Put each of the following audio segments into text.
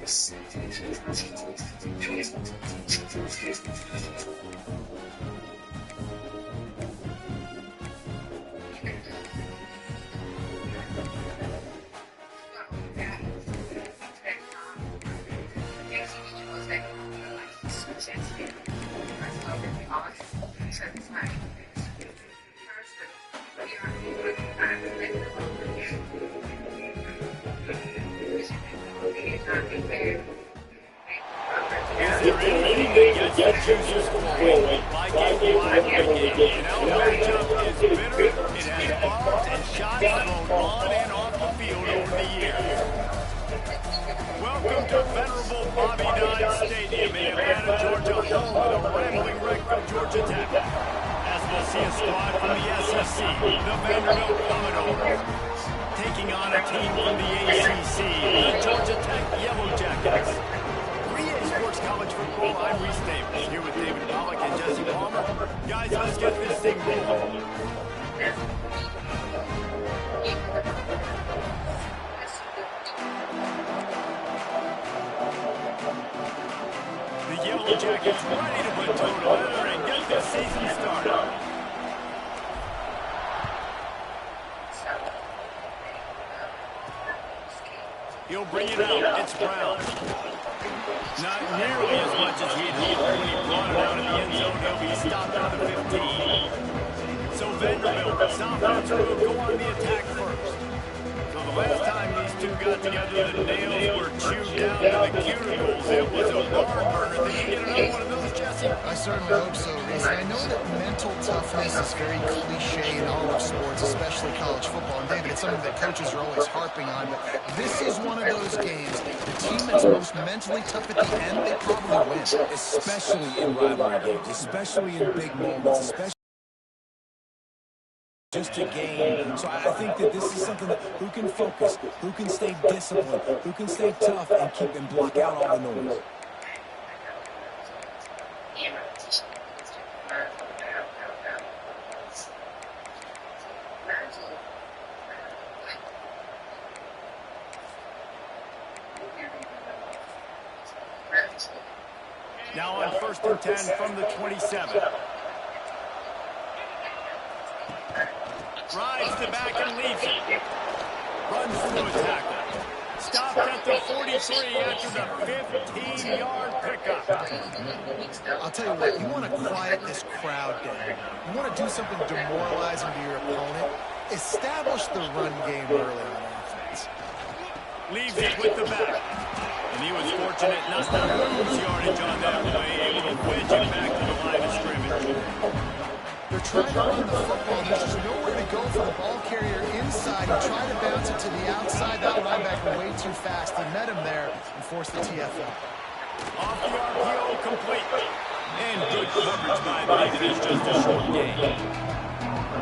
Welcome to venerable Bobby Dodd Stadium in Atlanta, Georgia, home of the rambling wreck from Georgia Tech. As we'll see a squad from the SEC, the Vanderbilt Commodores, taking on a team from the ACC, the Georgia Tech Yellow Jackets. 3A Sports College Football, I'm Reese Davis, here with David Pollack and Jesse Palmer. Guys, let's get this thing rolling. The Yellow Jackets ready to put toe to leather and get this season started. He'll bring it out. It's Brown. Not nearly as much as he'd hoped when he brought it out of the end zone. He'll be stopped at the 15. So Vanderbilt, Southwest will go on the attack first. So the last time these two got together, the nails were chewed down to the cuticles. It was a barn burner. Did you get another one of those, Jesse? I certainly hope so, Reese. I know that mental toughness is very cliche in all of sports, especially college football. And David, it's something that coaches are always harping on. But this is one of those games. The team that's most mentally tough at the end, they probably win. Especially in rivalry games, especially in big moments, especially just to gain. So I think that this is something that who can focus, who can stay disciplined, who can stay tough and keep and block out all the noise. Now on 1st and 10 from the 27. Drives the back and leaves it. Runs through a tackle. Stopped at the 43 after the 15-yard pickup. I'll tell you what, you want to quiet this crowd down. You want to do something demoralizing to your opponent. Establish the run game early on offense. Leaves it with the back. And he was fortunate not to lose yardage on that play, able to wedge it back to the line of scrimmage. They're trying to run the football. There's just nowhere to go for the ball carrier inside. He tried to bounce it to the outside. That linebacker way too fast. He met him there and forced the TFL. Off the RPO, complete. And good coverage by them. It is just a short game.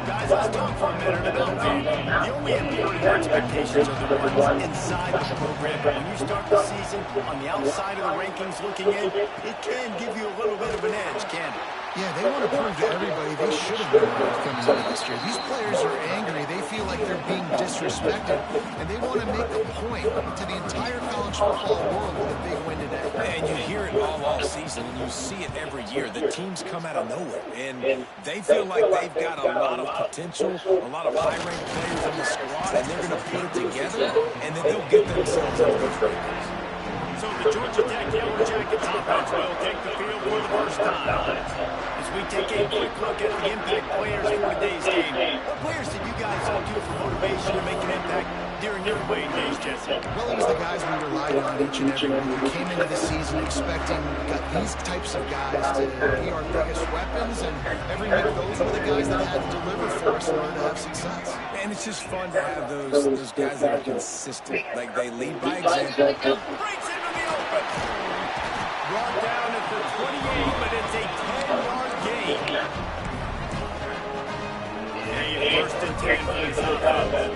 Guys, let's talk for a minute about Vandy. The only important expectations are the ones inside the program. But when you start the season on the outside of the rankings looking in, it can give you a little bit of an edge, can't it? Yeah, they want to prove to everybody they should have been ranked coming into this year. These players are angry. They feel like they're being disrespected, and they want to make a point to the entire college football world with a big win today. And you hear it all season, and you see it every year. The teams come out of nowhere, and they feel like they've got a lot of potential, a lot of high-ranked players on the squad, and they're going to put it together, and then they'll get themselves into those rankings. So the Georgia Tech Yellow Jackets offense will take the field for the first time. As we take a quick look at the impact players for today's game, what players did you guys look to for motivation to make an impact during your playing days, Jesse? Well, it was the guys we relied on each and every week. We came into the season expecting these types of guys to be our biggest weapons, and every week those were the guys that had to deliver for us in order to have success. And it's just fun to have those guys that are consistent. Like, they lead by example. Breaks into the open. Brought down at the 28, but it's a 10-yard gain. A 1st and 10 for the Southwest.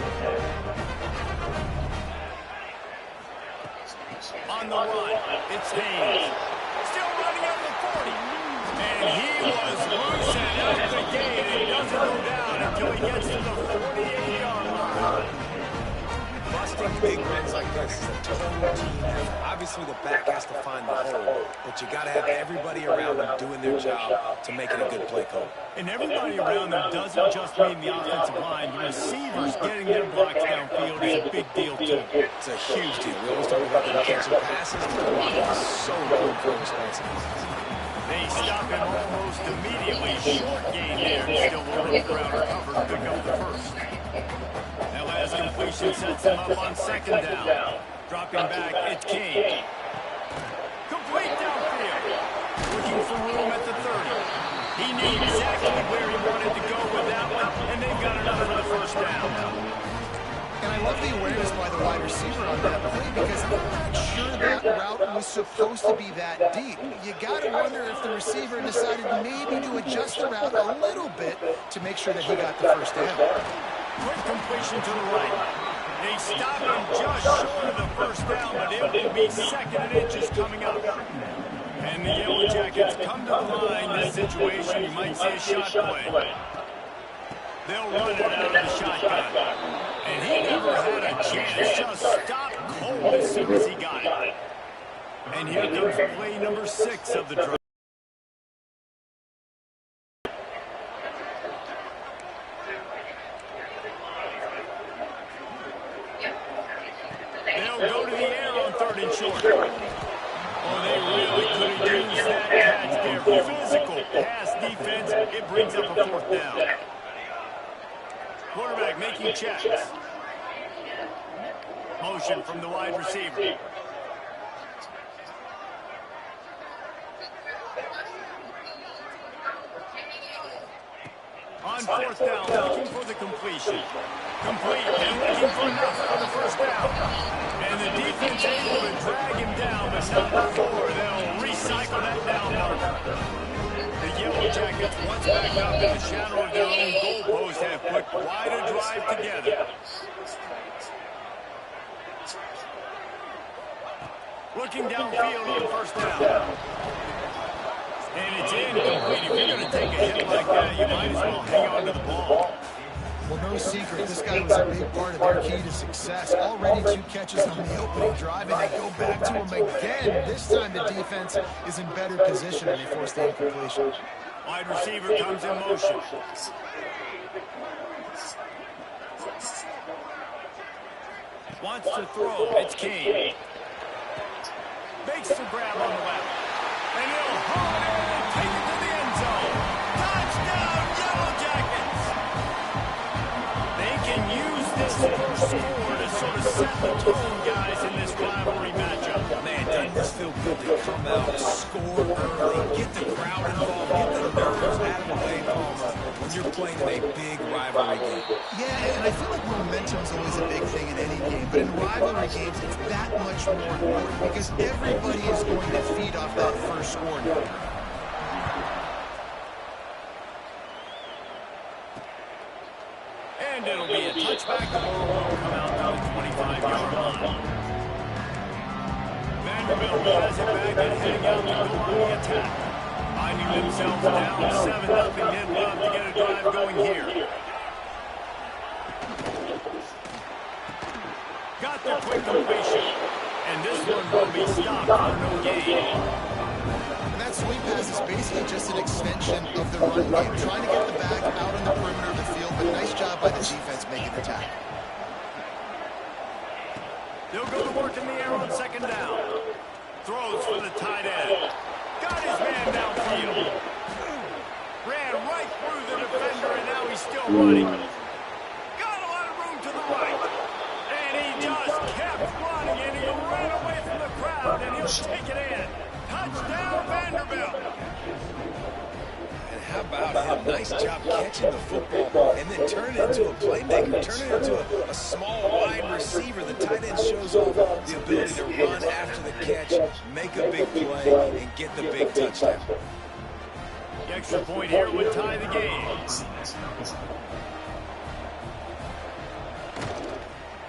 On the run, it's Haynes. Still running at the 40. And he was loosened at the gate and doesn't go down until he gets to the 48-yard line. Busting big runs like this is a total team effort. Obviously, the back has to find the hole, but you got to have everybody around them doing their job to make it a good play call. And everybody around them doesn't just mean the offensive line. The receivers getting their blocks downfield is a big deal, too. It's a huge deal. We always talk about them catching passes. The blocking is so important for responsibility. They stop him almost immediately. Short gain there. Still a little ground covered. Pick up the first. That last completion sets him up on second down. Dropping back, it's King. Complete downfield. Looking for room at the 30. He knew exactly where he wanted to go with that one, and they've got enough for the first down. And I love the awareness by the wide receiver on that play because I'm not sure that route was supposed to be that deep. You got to wonder if the receiver decided maybe to adjust the route a little bit to make sure that he got the first down. Quick completion to the right. They stop him just short of the first down, but it will be second and inches coming up. And the Yellow Jackets come to the line. This situation, you might say a shot play. They'll run it out of the shotgun. And he never had a chance. Just stopped cold as soon as he got it. And here comes play number 6 of the drive. They'll go to the air on 3rd and short. Oh, they really could have used that catch there. Physical pass defense. It brings up a 4th down. Quarterback making checks. Motion from the wide receiver. On 4th down, looking for the completion. Complete, and looking for enough for the first down. And the defense able to drag him down, but not before. They'll recycle that down marker. The Yellow Jackets, once back up in the shadow of their own goalpost, have put quite a drive together. Looking downfield on 1st down. And it's incomplete. If you're going to take a hit like that, you might as well hang on to the ball. Well, no secret, this guy was a big part of their key to success. Already 2 catches on the opening drive, and they go back to him again. This time the defense is in better position, and they force the incompletion. Wide receiver comes in motion. Wants to throw. It's King. Makes the grab on the left. And he'll haul it in and take it to the end zone. Touchdown, Yellow Jackets! They can use this first score to sort of set the tone, guys, in this rivalry matchup. Man, doesn't this feel good to come out, score early, get the crowd involved, get the nerves out of the way, Palmer, when you're playing in a big rivalry game. Yeah, and I feel like momentum is always a big thing in any game, but in rivalry games, it's that much more important because everybody is going to feed off that first score now. And it'll be a touchback. The ball will come out to the 25-yard line. Vanderbilt has it back and heading out to go on the attack. Finding themselves down 7-0. They'd love to get a drive going here. Got the quick completion. And this one will be stopped for no gain. And that swing pass is basically just an extension of the run game, trying to get the back out on the perimeter of the field, but nice job by the defense making the tackle. They'll go to work in the air on 2nd down. Throws for the tight end. Got his man downfield. Ran right through the defender, and now he's still running. Got a lot of room to the right. And he just kept running, and he ran away from the crowd, and he'll take it in. Touchdown, Vanderbilt. And how about him? Nice job catching the football and then turn it into a playmaker, turn it into a small wide receiver. The tight end shows off the ability to run after the catch, make a big play, and get the big touchdown. The extra point here would tie the game.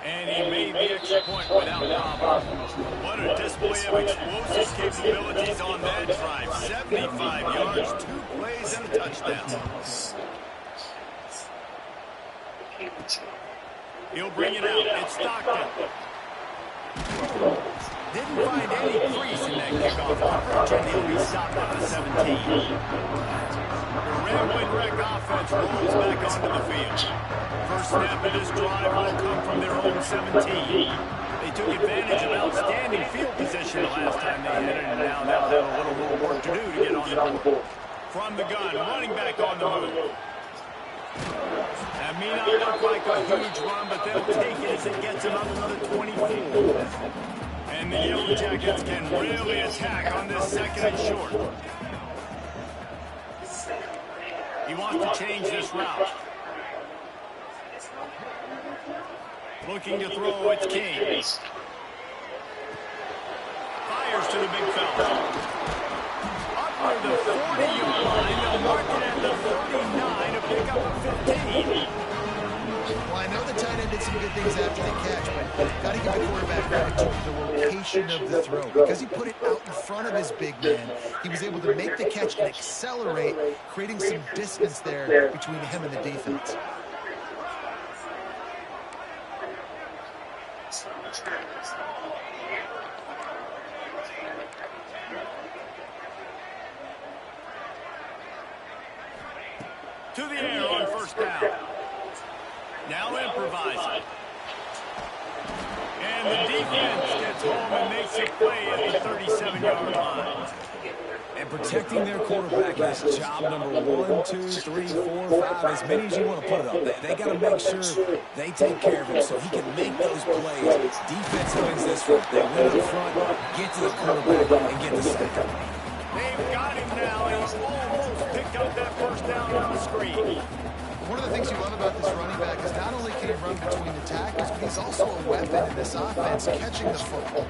And he made the extra point without problem. What a display of explosive capabilities on that drive. 75 yards, 2 plays, and a touchdown. He'll bring it out. It's Stockton. Didn't find any crease in that kickoff coverage, and he'll be stopped at the 17. The rambling wreck offense rolls back onto the field. First snap of this drive will come from their own 17. They took advantage of outstanding field position the last time they hit it, and now they'll have a little more work to do to get on the board. From the gun, running back on the move. That may not look like a huge run, but they'll take it as it gets them up another 24. And the Yellow Jackets can really attack on this second and short. He wants to change this route. Looking to throw, it's King. Fires to the big fella. Up near the 40-yard line, they'll mark it at the 39 to pick up a 15. Well, I know the tight end did some good things after the catch, but got to give the quarterback credit to the location of the throw. Because he put it out in front of his big man, he was able to make the catch and accelerate, creating some distance there between him and the defense. To the air on first down. Now improvising. And the defense gets home and makes a play at the 37-yard line. And protecting their quarterback is job number 1, 2, 3, 4, 5, as many as you want to put it up. They got to make sure they take care of him so he can make those plays. Defense wins this one. They win up front, get to the quarterback, and get the sack. They've got him now. He's almost picked up that first down on the screen. One of the things you love about this running back is not only can he run between the tackles, but he's also a weapon in this offense, catching the football.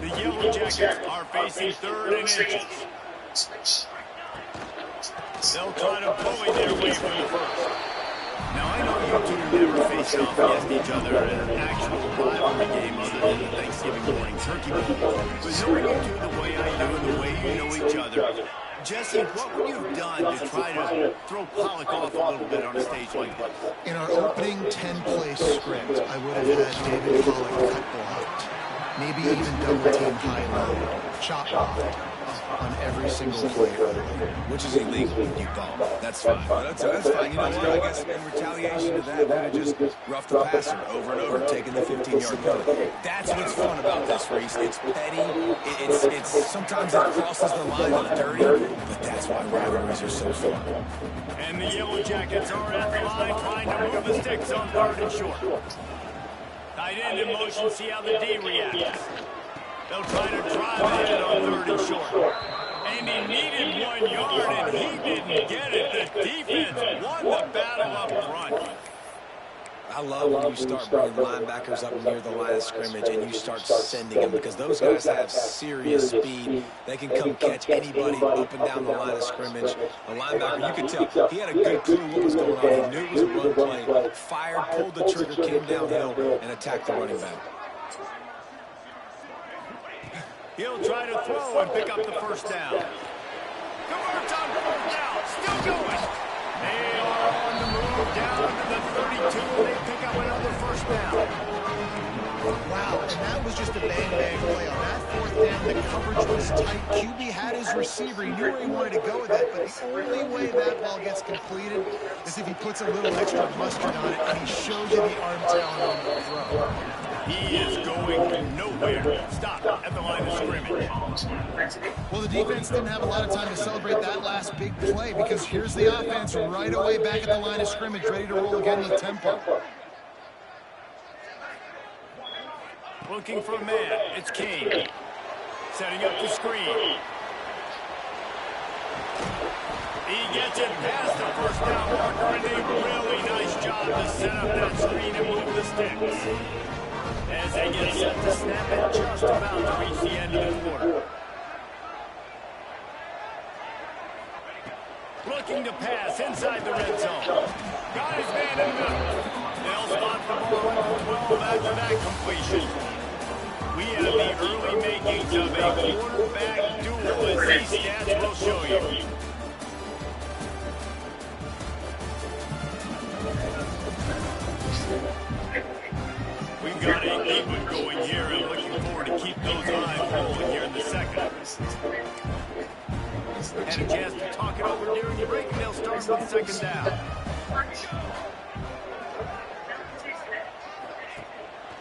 The Yellow Jackets are facing third and inches. They'll try to bully their way from the first. Now, I know you two never faced off against each other in an actual rivalry game other than the Thanksgiving morning turkey bowl. But knowing you two the way I do and the way you know each other, Jesse, what would you have done to try to throw Pollock off a little bit on a stage like this? In our opening 10-play script, I would have had David Pollock cut blocked. Maybe even double-team high-low, chop blocked on every single play. Which is illegal, you call. That's fine. That's fine. You know what? I guess in retaliation to that, would have just roughed the passer over and over, taking the 15-yard penalty. That's what's fun about this, Reese. It's petty. It's sometimes it crosses the line of dirty, but that's why rivalries are so fun. And the Yellow Jackets are at the line trying to move the sticks on third and short. Tight end in motion, see how the D reacts. They'll try to drive ahead on third and short. And he needed 1 yard, and he didn't get it. The defense won the battle up front. I love when you start bringing linebackers up near the line of scrimmage and you start sending them, because those guys have serious speed. They can come catch anybody up and down the line of scrimmage. The linebacker, you could tell, he had a good clue what was going on. He knew it was a run play, fired, pulled the trigger, came downhill, and attacked the running back. He'll try to throw and pick up the first down. Converts on fourth down, still going. They are on the move down to the 32, and they pick up another first down. Wow, and that was just a bang-bang play. On that fourth down, the coverage was tight. QB had his receiver. He knew where he wanted to go with that, but the only way that ball gets completed is if he puts a little extra mustard on it, and he shows you the arm talent on the throw. He is going nowhere. Stop at the line of scrimmage. Well, the defense didn't have a lot of time to celebrate that last big play, because here's the offense right away back at the line of scrimmage, ready to roll again with tempo. Looking for a man. It's King. Setting up the screen. He gets it past the first down marker, and a really nice job to set up that screen and move the sticks. As they get set to snap it, just about to reach the end of the quarter. Looking to pass inside the red zone. Got his man in the middle. They'll spot the ball over 12 after that completion. We have the early makings of a quarterback duel, as these stats will show you. We've got keep those lines rolling here in the second. Had a chance to talk it over during the break, and they'll start with second down.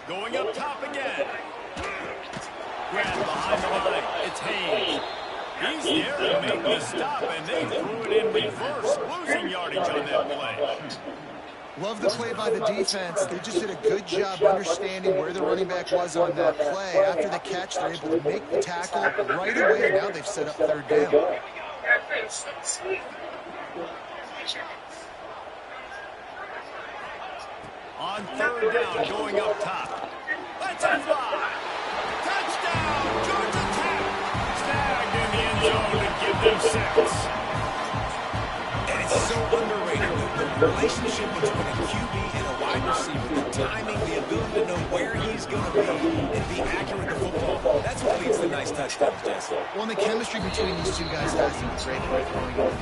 Going up top again. Grab behind the line. It's Hayes. He's there to make the stop, and they threw it in reverse, losing yardage on that play. Love the play by the defense. They just did a good job understanding where the running back was on that play. After the catch, they're able to make the tackle right away, and now they've set up third down. On third down, going up top. Let's fly. Touchdown, Georgia Tech. Snagged in the end zone to give them 6. And it's so underrated. The relationship between a QB and a wide receiver, the timing, the ability to know where he's going to be and be accurate to football, that's what leads to nice touchdowns, Jesse. Well, the chemistry between these two guys has to be great when throwing it,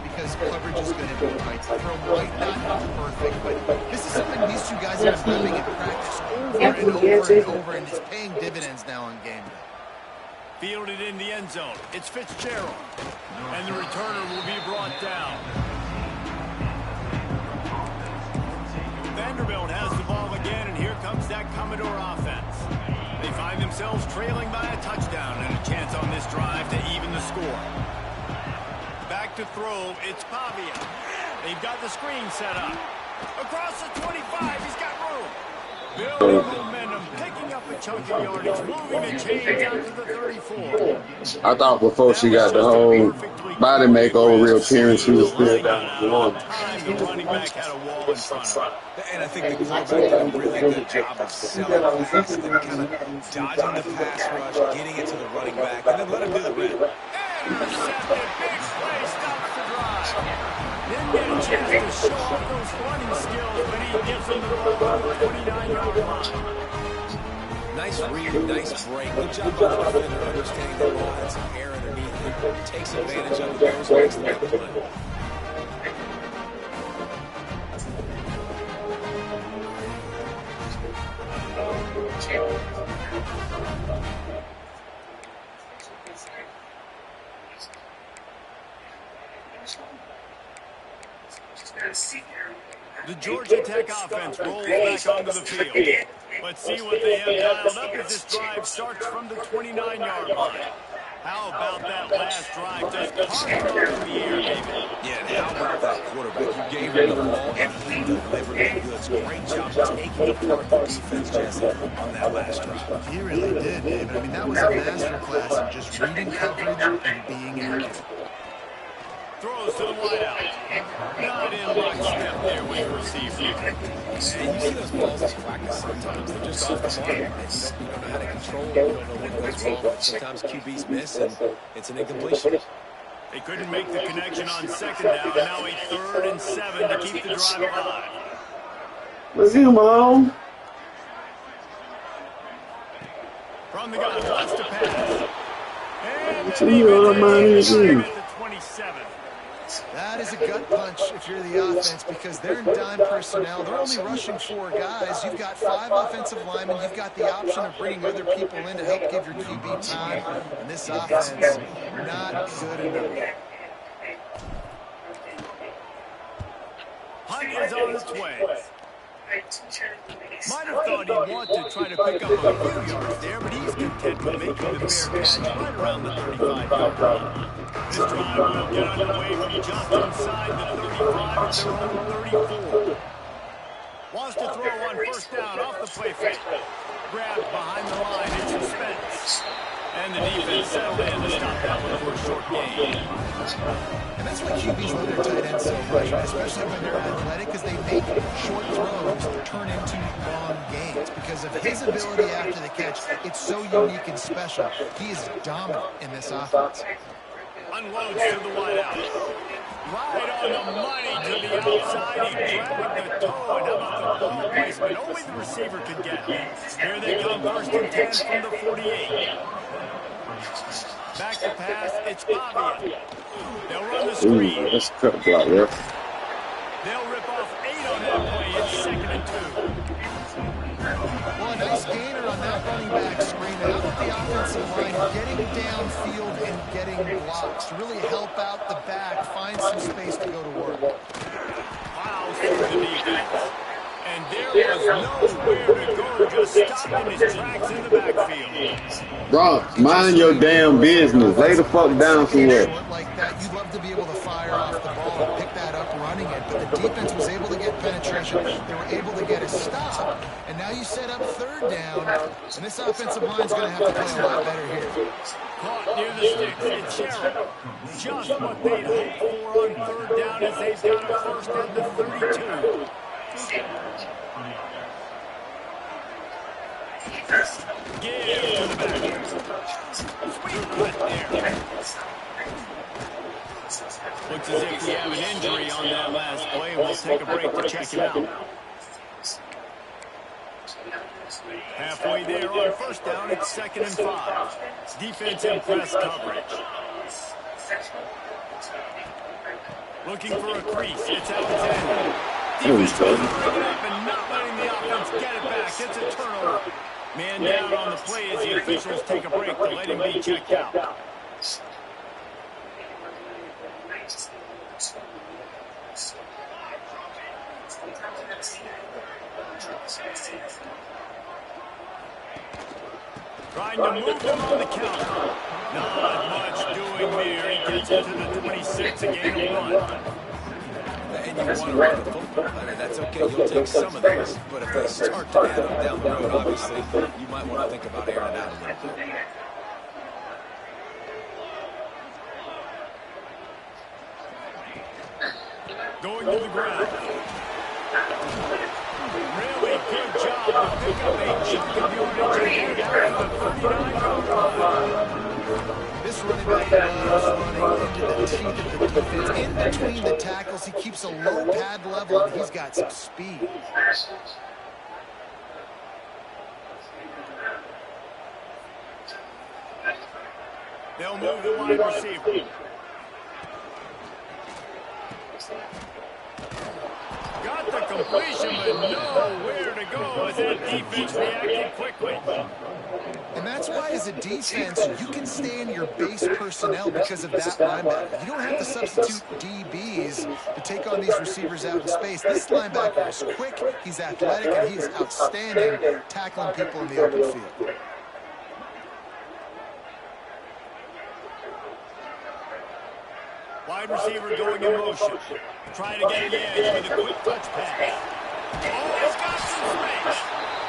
because coverage is going to be right. Throw might not be perfect, but this is something these two guys have been living in practice over and over and over, and it's paying dividends now on game day. Fielded in the end zone. It's Fitzgerald. And the returner will be brought down. Vanderbilt has the ball again, and here comes that Commodore offense. They find themselves trailing by a touchdown and a chance on this drive to even the score. Back to throw, it's Pavia. They've got the screen set up. Across the 25, he's got room. Building momentum, picking up a chunk of yardage, moving the chains out to the 34. I thought before she got the whole body makeover, real appearance, she was still down the one. The running back had a wall in front of her. And I think the quarterback did a really good job of selling pass and kind of dodging the pass rush, getting it to the running back, and then let him do the rest. Intercepted, big play, stops the drive. Didn't get a chance to show off those running skills, but he gives them the ball on the 29-yard line. Nice read, nice break. Good job by the defender understanding the ball had some air underneath it. Takes advantage of it, goes, makes the big play. The Georgia Tech offense rolls back onto the field. Let's see what they have dialed up as this drive starts from the 29-yard line. How about that last drive? Just carved it up in the air, David. Yeah, and how about that quarterback? You gave him the ball and he delivered the goods. Great job taking apart the defense, Jesse, on that last drive. He really did, David. I mean, that was a masterclass in just reading coverage and being accurate. Throws to the wideout. Not in lockstep there with the receiver. And you see those balls in practice sometimes. They're just off the mark. You don't know how to control it. You don't know what goes wrong. Sometimes QBs miss, and it's an incompletion. They couldn't make the connection on second down. Now a 3rd and 7 to keep the drive alive. Let's get him alone. From the gun, wants to pass. And What you don't mind at the 27. That is a gut punch if you're the offense, because they're in dime personnel. They're only rushing 4 guys. You've got 5 offensive linemen. You've got the option of bringing other people in to help give your QB time. And this offense, not good enough. Hunt is on its way. Might have thought he'd want to try to pick up a few yards there, but he's content with making the fair catch right around the 35-yard line. This drive will get underway from just inside the 35 of their own 34. Wants to throw on first down off the play fake. Grabbed behind the line in suspense. And the defense settled in to stop that one for a short gain. And that's why QBs love their tight ends so much, right? Especially when they're athletic, because they make short throws turn into long gains. Because of his ability after the catch, it's so unique and special. He is dominant in this offense. Unloads to the wideout. Right on the money to the outside. He dragged the toe. And how about the ball placement? Only the receiver could get it. Here they come, 1st and 10 from the 48. Back to pass, it's Pavia. They'll run the screen. That's a cut block, yeah. They'll rip off 8 on that play. It's 2nd and 2. Well, a nice gainer on that running back screen. Now that the offense offensive line getting downfield and getting blocks to really help out the back, find some space to go to work. Plows through the defense. And there was nowhere to go, just stopped in his tracks in the backfield. Bro, mind your damn business. Lay the fuck down somewhere. Like that, you'd love to be able to fire off the ball and pick that up running it, but the defense was able to get penetration. They were able to get a stop, and now you set up third down, and this offensive line's going to have to play a lot better here. Caught near the sticks, and Sherrill. Just what they'd hoped for on third down as they've got a first at the 32. Give to the back. Sweet right there. Looks as if we have an injury on that last play. We'll take a break to check him out. Halfway there on first down, it's 2nd and 5. Defense in press coverage. Looking for a crease. It's Alexander. Defense doesn't bring it up and not letting the offense get it back. It's a turnover. Man down on the play as the officials take a break to let him be checked out. Trying to move him on the counter. Not much doing there. He gets it to the 26 again to run. And you want to run the football, that's okay. You'll take some of those. But if they start to add them down the road, obviously, you might want to think about airing it out a little bit. Going to the ground. Really good job to pick up a chunk of yardage and get it out to the 39-yard line. This running back loves running into the teeth of the defense. In between the tackles, he keeps a low pad level, and he's got some speed. They'll move the wide receiver. Got the completion, but nowhere to go as that defense reacted quickly. And that's why, as a defense, you can stay in your base personnel because of that linebacker. You don't have to substitute DBs to take on these receivers out in space. This linebacker is quick, he's athletic, and he is outstanding tackling people in the open field. Wide receiver going in motion. Trying to get the edge with a quick touch pass. Oh, he's got some space.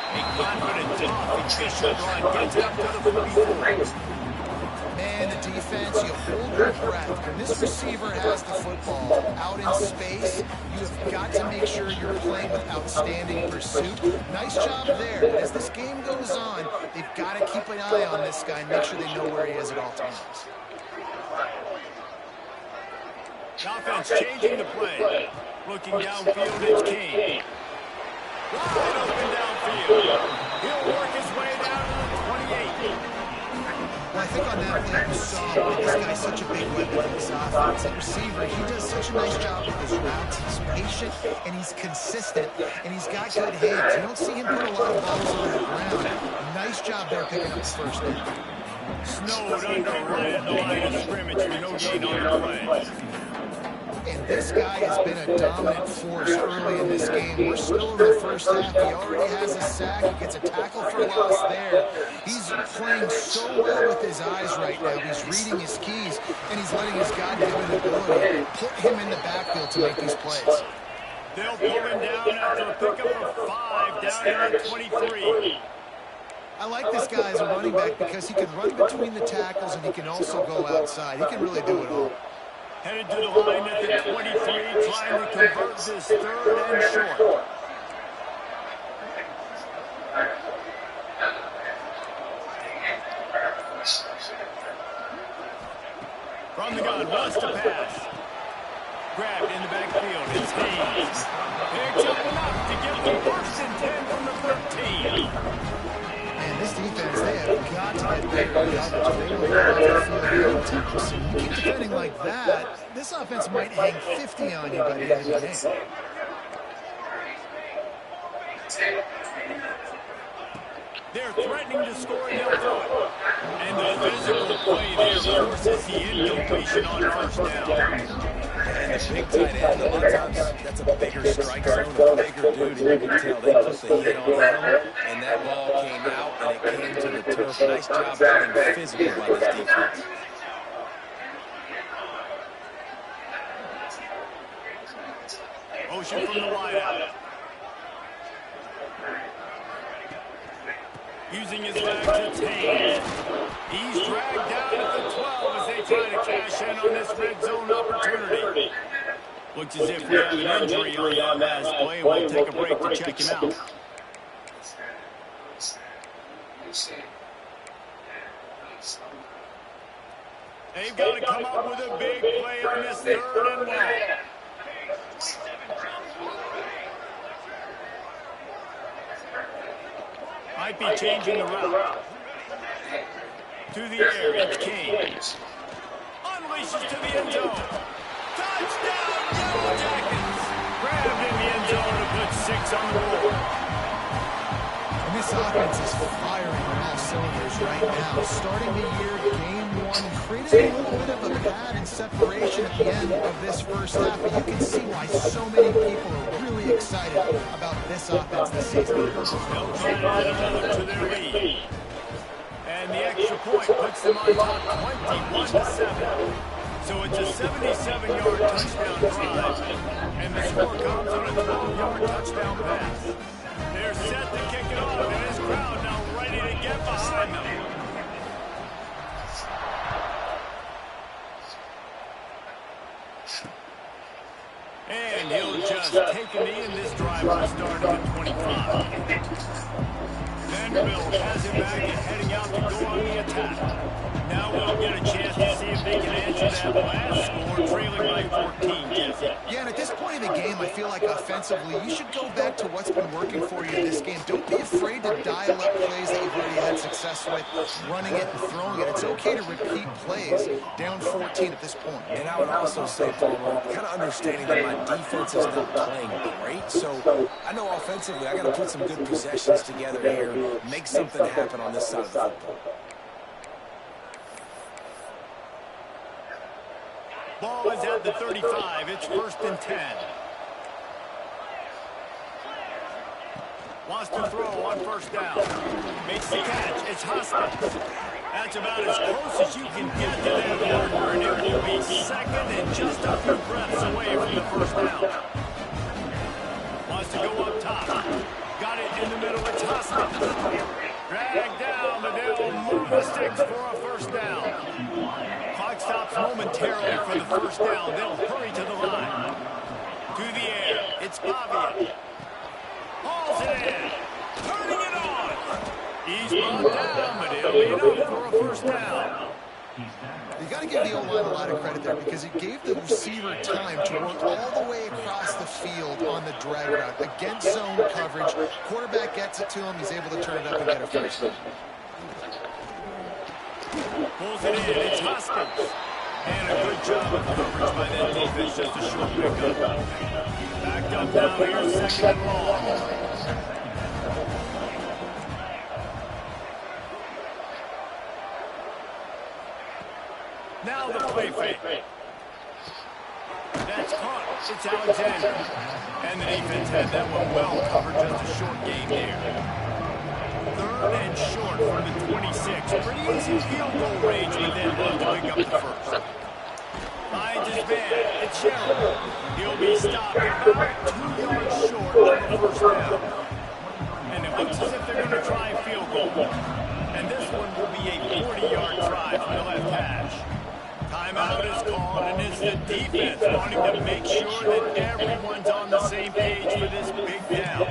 A confident, tough, efficient run gets up to the 44. Man, the defense, you hold your breath. When this receiver has the football out in space, you have got to make sure you're playing with outstanding pursuit. Nice job there. But as this game goes on, they've got to keep an eye on this guy and make sure they know where he is at all times. Offense changing the play. Looking downfield, it's Kane. Wide open downfield. He'll work his way down to the 28. Well, I think on that play you saw why this guy's such a big weapon in this offense. At receiver, he does such a nice job with his routes. He's patient, and he's consistent, and he's got good hands. You don't see him put a lot of balls on the ground. Nice job there picking up the first down. Snowed under right at the line of scrimmage for no gain on the play. And this guy has been a dominant force early in this game. We're still in the first half. He already has a sack. He gets a tackle for loss there. He's playing so well with his eyes right now. He's reading his keys, and he's letting his God-given ability put him in the backfield to make these plays. They'll pull him down after a pickup of 5 down here at 23. I like this guy as a running back because he can run between the tackles and he can also go outside. He can really do it all. Headed to the line at the 23, trying to convert this third and short. From the gun, wants to pass. Grabbed in the backfield, it's Hayes. Picks up enough to get the first and 10 from the 13. Man, this defense, they have got to get better coverage. They will not field times. You keep defending like that, this offense might hang 50 on you by the end of the game. They're threatening to score, and they'll do it. And the physical play there forces the incompletion on first down. And the big tight end, a lot of times, that's a bigger strike zone, a bigger dude, and you can tell they put the hit on him, and that ball came out, and it came to the turf. Nice job playing physical by this defense. Motion from the wideout. Using his legs, it's Hayes. He's dragged down at the 12 as they try to cash in on this red zone opportunity. Looks as if we have an injury on that last play. We'll take a break to check him out. They've got to come up with a big play on this 3rd and 1. Might be changing the route. To the air, it's Kane. Unleashes to the end zone. Touchdown, Yellow Jackets! Grabbed in the end zone to put 6 on the board. And this offense is firing on all cylinders right now. Starting the year, game 1, creating a little bit of a pad and separation at the end of this first half. But you can see why so many people are really excited about this offense this season. They'll try to add another to their lead. And the extra point puts them on top 21-7. So it's a 77-yard touchdown drive. And the score comes on a 12-yard touchdown pass. They're set to kick it off, and this crowd now ready to get behind them. And he'll just take a knee, and this drive will start at the 25. Vanderbilt has it back and heading out to go on the attack. Now we'll get a chance to see if they can answer that last score, trailing by 14, Jesse. Yeah, and at this point in the game, I feel like offensively, you should go back to what's been working for you in this game. Don't be afraid to dial up plays that you've already had success with, running it and throwing it. It's okay to repeat plays down 14 at this point. And I would also say, Paul, kind of understanding that my defense is not playing great, so I know offensively I got to put some good possessions together here, make something happen on this side of the football. Ball is at the 35. It's 1st and 10. Wants to throw on 1st down. Makes the catch. It's Hoskins. That's about as close as you can get to that marker, and it will be 2nd and just a few breaths away from the 1st down. Wants to go up top. Got it in the middle. It's Hoskins. Dragged down, but they'll move the sticks for a 1st down. Clock stops momentarily for the 1st down. They'll hurry to the line. To the air. It's Pavia. Hauls it in. Turning it on. He's brought down, but he'll be enough for a 1st down. You got to give the O-line a lot of credit there because it gave the receiver time to work all the way across the field on the drag route. Against zone coverage, quarterback gets it to him. He's able to turn it up and get a 1st down. Pulls it in. It's Hoskins. And a good job of coverage by that defense. Just a short pickup. Backed up now here, 2nd and long. Now the play fake. That's caught. It's Alexander. And the defense had that one well covered. Just a short game there. 3rd and short from the 26. Pretty easy field goal range, but then love to pick up the 1st. Finds his man. It's Sherrill. He'll be stopped about 2 yards short on the 1st down. And it looks as if they're going to try a field goal. And this one will be a 40-yard drive from the left hash. Timeout is called, and it's the defense wanting to make sure that everyone's on the same page for this big down.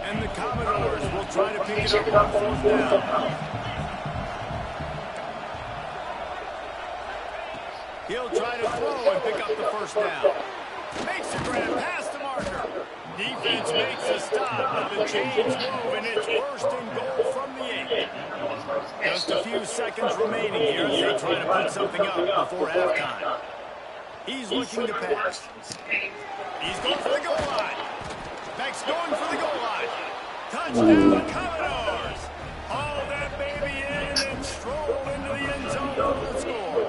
And the Commodores will try to pick it up on 4th down. He'll try to throw and pick up the 1st down. Makes a grab past the marker. Defense makes a stop, but the chains move, and it's 1st and goal from the 8. Just a few seconds remaining here as they try to put something up before halftime. He's looking to pass. He's going for the goal line. Halfback's going for the goal line. Touchdown, Commodores. All that baby in and then stroll into the end zone for the score.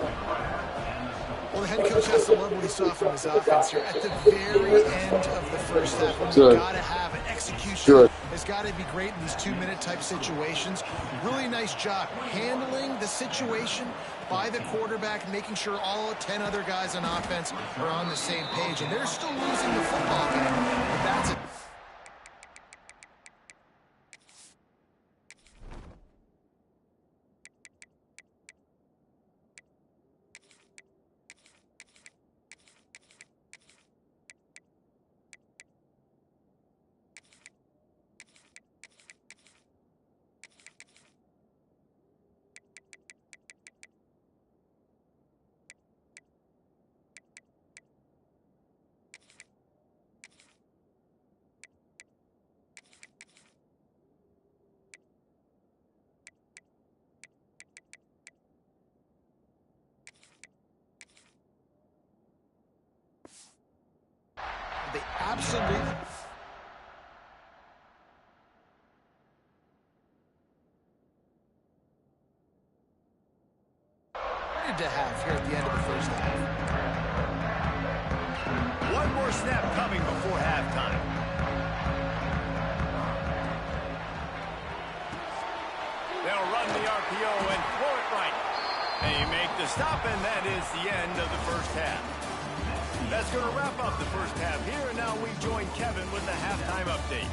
Well, the head coach has to love what he saw from his offense here at the very end of the first half. When you got to have an execution. It's got to be great in these 2-minute type situations. Really nice job handling the situation by the quarterback, making sure all 10 other guys on offense are on the same page. And they're still losing the football game, but that's it. They absolutely... to have here at the end of the first half. One more snap coming before halftime. They'll run the RPO and throw it right. They make the stop, and that is the end of the first half. That's going to wrap up the first half here, and now we join Kevin with the halftime update.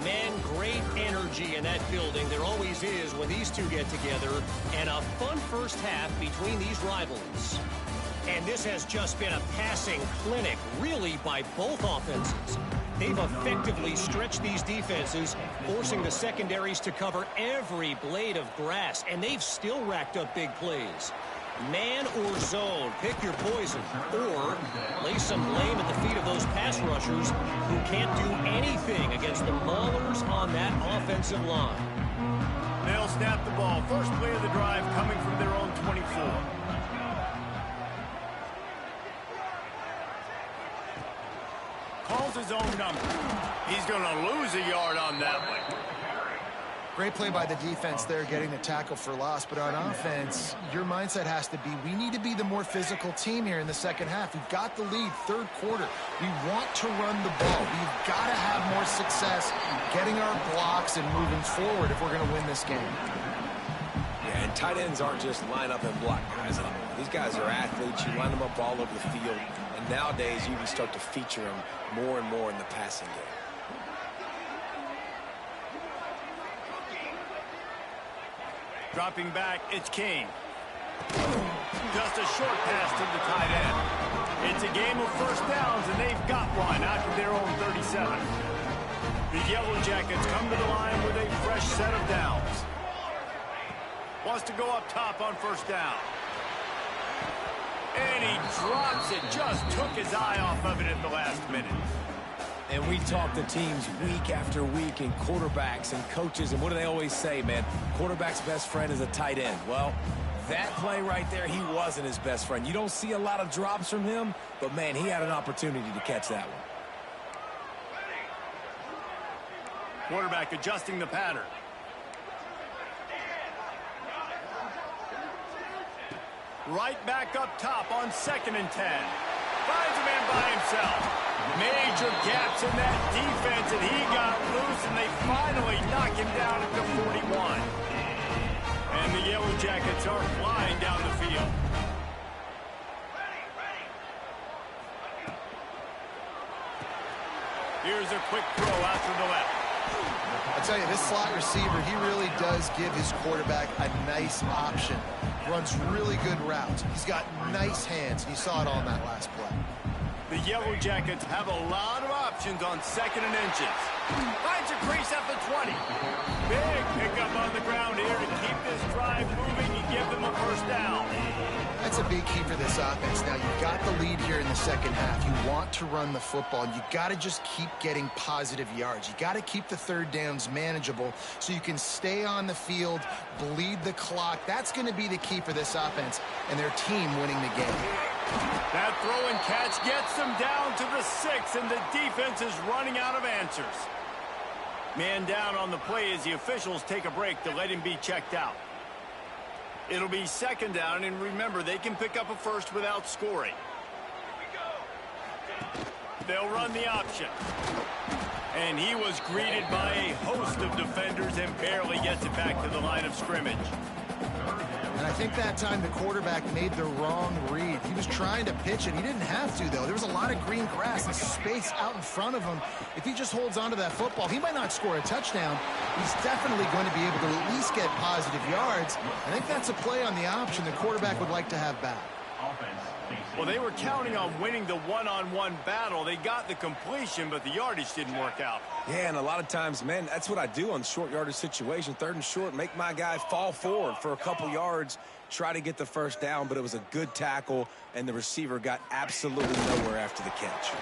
Man, great energy in that building. There always is when these two get together, and a fun first half between these rivals. And this has just been a passing clinic, really, by both offenses. They've effectively stretched these defenses, forcing the secondaries to cover every blade of grass, and they've still racked up big plays. Man or zone, pick your poison, or lay some blame at the feet of those pass rushers who can't do anything against the maulers on that offensive line. They'll snap the ball. First play of the drive coming from their own 24. Calls his own number. He's going to lose a yard on that one. Great play by the defense there, getting the tackle for loss. But on offense, your mindset has to be, we need to be the more physical team here in the second half. We've got the lead, third quarter. We want to run the ball. We've got to have more success getting our blocks and moving forward if we're going to win this game. Yeah, and tight ends aren't just line up and block guys anymore. These guys are athletes. You line them up all over the field. And nowadays, you can start to feature them more and more in the passing game. Dropping back, it's King. Just a short pass to the tight end. It's a game of first downs, and they've got one out to their own 37. The Yellow Jackets come to the line with a fresh set of downs. Wants to go up top on first down. And he drops it. Just took his eye off of it at the last minute. And we talk to teams week after week and quarterbacks and coaches, and what do they always say, man? Quarterback's best friend is a tight end. Well, that play right there, he wasn't his best friend. You don't see a lot of drops from him, but, man, he had an opportunity to catch that one. Quarterback adjusting the pattern. Right back up top on 2nd and 10. Finds a man by himself. Major gaps in that defense, and he got loose, and they finally knock him down at the 41. And the Yellow Jackets are flying down the field. Here's a quick throw out to the left. I tell you, this slot receiver, he really does give his quarterback a nice option. Runs really good routes. He's got nice hands. You saw it all in that last play. The Yellow Jackets have a lot of options on 2nd and inches. Finds a crease at the 20. Big pickup on the ground here to keep this drive moving and give them a first down. That's a big key for this offense. Now, you've got the lead here in the second half. You want to run the football. You got to just keep getting positive yards. You got to keep the third downs manageable so you can stay on the field, bleed the clock. That's going to be the key for this offense and their team winning the game. That throw and catch gets them down to the 6, and the defense is running out of answers. Man down on the play as the officials take a break to let him be checked out. It'll be second down, and remember, they can pick up a first without scoring. They'll run the option. And he was greeted by a host of defenders and barely gets it back to the line of scrimmage. And I think that time the quarterback made the wrong read. He was trying to pitch it. He didn't have to, though. There was a lot of green grass and space out in front of him. If he just holds on to that football, he might not score a touchdown. He's definitely going to be able to at least get positive yards. I think that's a play on the option the quarterback would like to have back. Well, they were counting on winning the one-on-one battle. They got the completion, but the yardage didn't work out. Yeah, and a lot of times, man, that's what I do on short yardage situation. 3rd and short, make my guy fall forward for a couple yards, try to get the first down, but it was a good tackle, and the receiver got absolutely nowhere after the catch.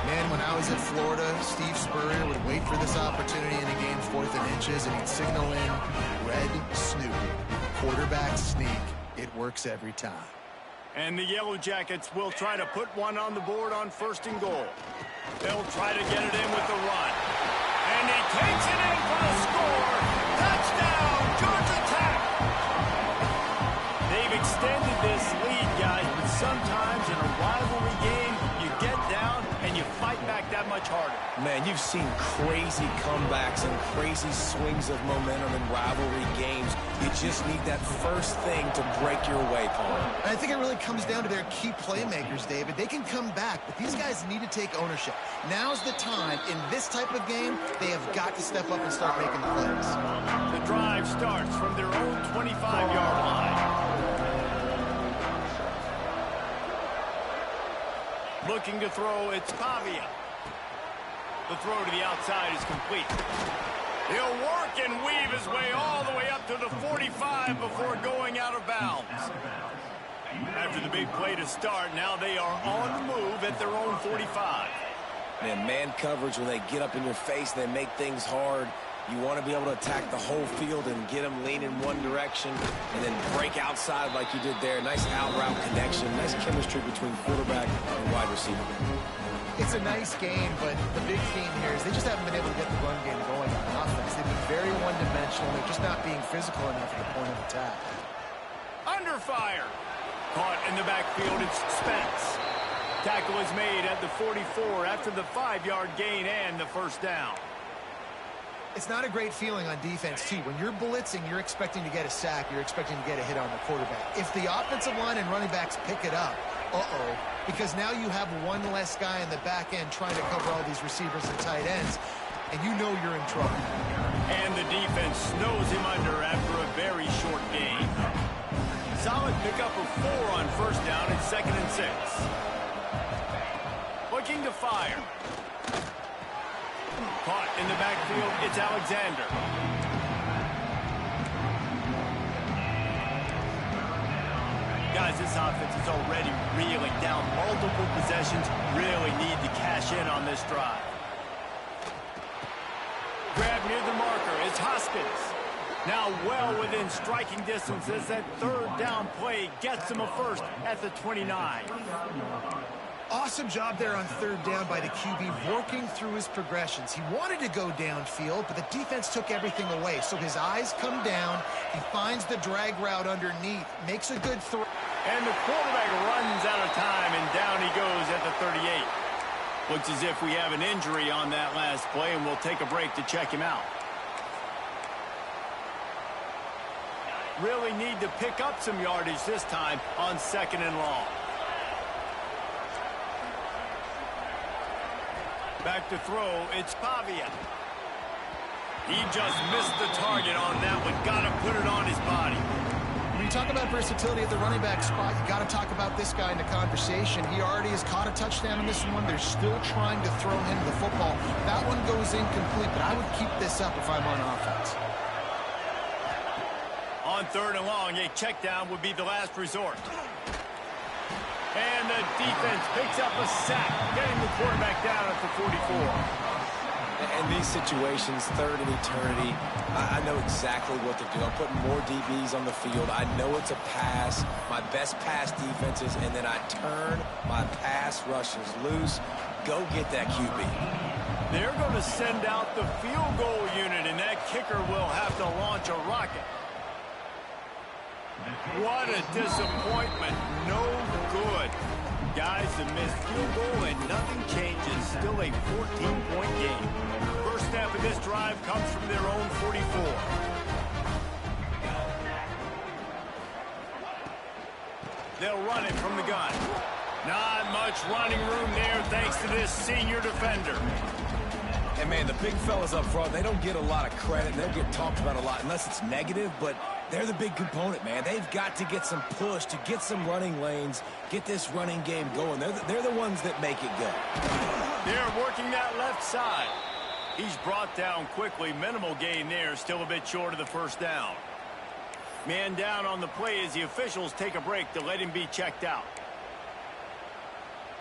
Man, when I was at Florida, Steve Spurrier would wait for this opportunity in a game 4th and inches, and he'd signal in red snoop, quarterback sneak. It works every time. And the Yellow Jackets will try to put one on the board on 1st and goal. They'll try to get it in with the run. And he takes it in for the score. Touchdown, Georgia Tech! They've extended this lead, guys, but sometimes in a rivalry game, you get down and you fight back that much harder. Man, you've seen crazy comebacks and crazy swings of momentum in rivalry games. You just need that first thing to break your way, Paul. And I think it really comes down to their key playmakers, David. They can come back, but these guys need to take ownership. Now's the time. In this type of game, they have got to step up and start making plays. The drive starts from their own 25-yard line. Looking to throw, it's Pavia. The throw to the outside is complete. He'll work and weave his way all the way up to the 45 before going out of bounds. After the big play to start, now they are on the move at their own 45. Man coverage, when they get up in your face, they make things hard. You want to be able to attack the whole field and get them lean in one direction and then break outside like you did there. Nice out-route connection, nice chemistry between quarterback and wide receiver. It's a nice game, but the big theme here is they just haven't been able to get the run game going on offense. They've been very one-dimensional. They're just not being physical enough at the point of attack. Under fire. Caught in the backfield, it's Spence. Tackle is made at the 44 after the 5-yard gain and the first down. It's not a great feeling on defense, too. When you're blitzing, you're expecting to get a sack. You're expecting to get a hit on the quarterback. If the offensive line and running backs pick it up, because now you have one less guy in the back end trying to cover all these receivers and tight ends, and you know you're in trouble. And the defense snows him under after a very short game. Solid pickup of 4 on first down and 2nd and 6. Looking to fire. Caught in the backfield, it's Alexander. Guys, this offense is already reeling down multiple possessions. Really need to cash in on this drive. Grab near the marker, it's Hoskins. Now well within striking distance as that 3rd down play gets him a first at the 29. Awesome job there on 3rd down by the QB, working through his progressions. He wanted to go downfield, but the defense took everything away. So his eyes come down. He finds the drag route underneath, makes a good throw. And the quarterback runs out of time, and down he goes at the 38. Looks as if we have an injury on that last play, and we'll take a break to check him out. Really need to pick up some yardage this time on 2nd and long. Back to throw, it's Pavia. He just missed the target on that one. Got to put it on his body. When you talk about versatility at the running back spot, you got to talk about this guy in the conversation. He already has caught a touchdown in this one. They're still trying to throw him the football. That one goes incomplete, but I would keep this up if I'm on offense. On 3rd and long, a check down would be the last resort. And the defense picks up a sack, getting the quarterback down at the 44. In these situations, third and eternity, I know exactly what to do. I'm putting more DBs on the field. I know it's a pass, my best pass defenses, and then I turn my pass rushers loose. Go get that QB. They're going to send out the field goal unit, and that kicker will have to launch a rocket. What a disappointment. No good. Guys, the missed field goal and nothing changes. Still a 14-point game. First snap of this drive comes from their own 44. They'll run it from the gun. Not much running room there thanks to this senior defender. And, man, the big fellas up front, they don't get a lot of credit. They'll get talked about a lot unless it's negative, but they're the big component, man. They've got to get some push, to get some running lanes, get this running game going. They're the ones that make it go. They're working that left side. He's brought down quickly. Minimal gain there, still a bit short of the first down. Man down on the play as the officials take a break to let him be checked out.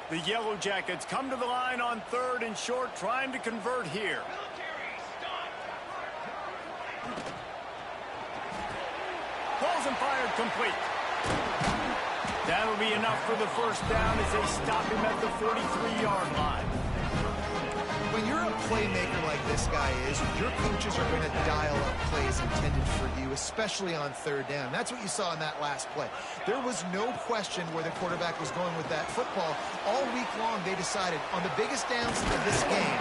The Yellow Jackets come to the line on third and short, trying to convert here. Calls and fired complete. That'll be enough for the first down as they stop him at the 43-yard line. When you're a playmaker like this guy is, your coaches are going to dial up plays intended for you, especially on third down. That's what you saw in that last play. There was no question where the quarterback was going with that football. All week long, they decided on the biggest downs of this game,